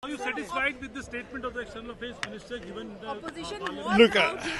Are you satisfied with the statement of the External Affairs Minister given the Opposition Look,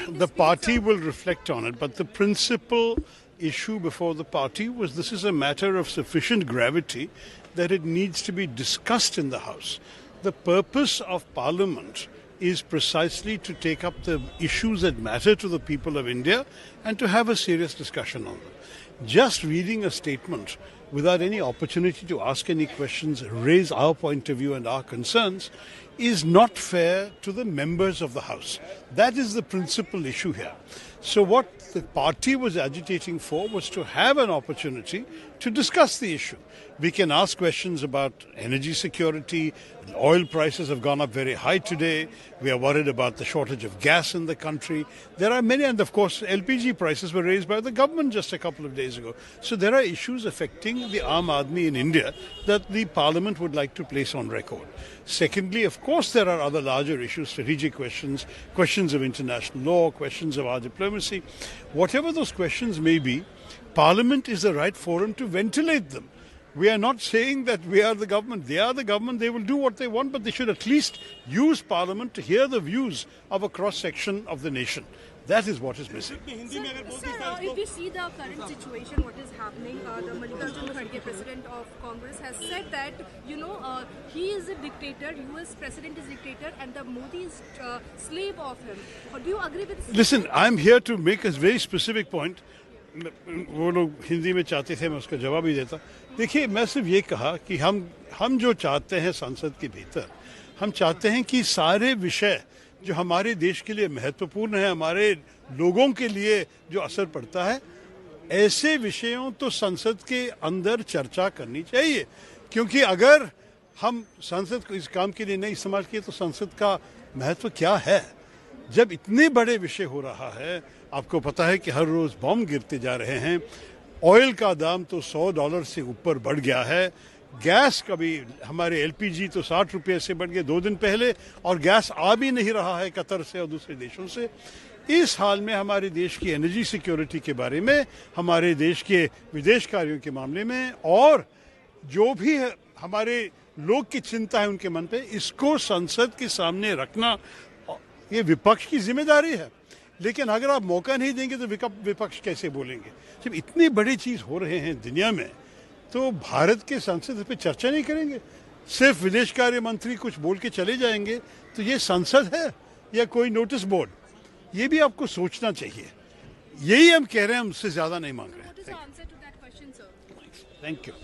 the party will reflect on it, but the principal issue before the party was this is a matter of sufficient gravity that it needs to be discussed in the House. The purpose of Parliament is precisely to take up the issues that matter to the people of India and to have a serious discussion on them. Just reading a statement without any opportunity to ask any questions, raise our point of view and our concerns, is not fair to the members of the House. That is the principal issue here. So what the party was agitating for was to have an opportunity to discuss the issue. We can ask questions about energy security. Oil prices have gone up very high today. We are worried about the shortage of gas in the country. There are many, and of course LPG prices were raised by the government just a couple of days ago. So there are issues affecting the Aam Aadmi in India that the Parliament would like to place on record. Secondly, of course, there are other larger issues, strategic questions, questions of international law, questions of our diplomacy. Whatever those questions may be, Parliament is the right forum to ventilate them. We are not saying that we are the government. They are the government. They will do what they want, but they should at least use Parliament to hear the views of a cross-section of the nation. That is what is missing. Sir, if you see the current situation, what is happening, the Mallikarjun Kharge, president of Congress, has said that, he is a dictator, US president is dictator, and the Modi is slave of him. Do you agree with this? Listen, I'm here to make a very specific point. वो लोग हिंदी में चाहते थे, मैं उसका जवाब ही देता. देखिए, मैं सिर्फ ये कहा कि हम जो चाहते हैं संसद के भीतर, हम चाहते हैं कि सारे विषय जो हमारे देश के लिए महत्वपूर्ण है, हमारे लोगों के लिए जो असर पड़ता है, ऐसे विषयों तो संसद के अंदर चर्चा करनी चाहिए. क्योंकि अगर हम संसद को इस काम के लिए नहीं इस्तेमाल किए तो संसद का महत्व क्या है. जब इतने बड़े विषय हो रहा है, आपको पता है कि हर रोज बॉम्ब गिरते जा रहे हैं, ऑयल का दाम तो $100 से ऊपर बढ़ गया है, गैस कभी हमारे एलपीजी तो 60 रुपये से बढ़ गए 2 दिन पहले, और गैस आ भी नहीं रहा है कतर से और दूसरे देशों से. इस हाल में हमारे देश की एनर्जी सिक्योरिटी के बारे में, हमारे देश के विदेश कार्यों के मामले में, और जो भी हमारे लोग की चिंता है उनके मन पे, इसको संसद के सामने रखना ये विपक्ष की जिम्मेदारी है. लेकिन अगर आप मौका नहीं देंगे तो विपक्ष कैसे बोलेंगे. जब इतनी बड़ी चीज हो रहे हैं दुनिया में, तो भारत के संसद पे चर्चा नहीं करेंगे, सिर्फ विदेश कार्य मंत्री कुछ बोल के चले जाएंगे, तो ये संसद है या कोई नोटिस बोर्ड. ये भी आपको सोचना चाहिए. यही हम कह रहे हैं, हम उससे ज्यादा नहीं मांग रहे हैं. What is the answer to that question, sir? Thank you.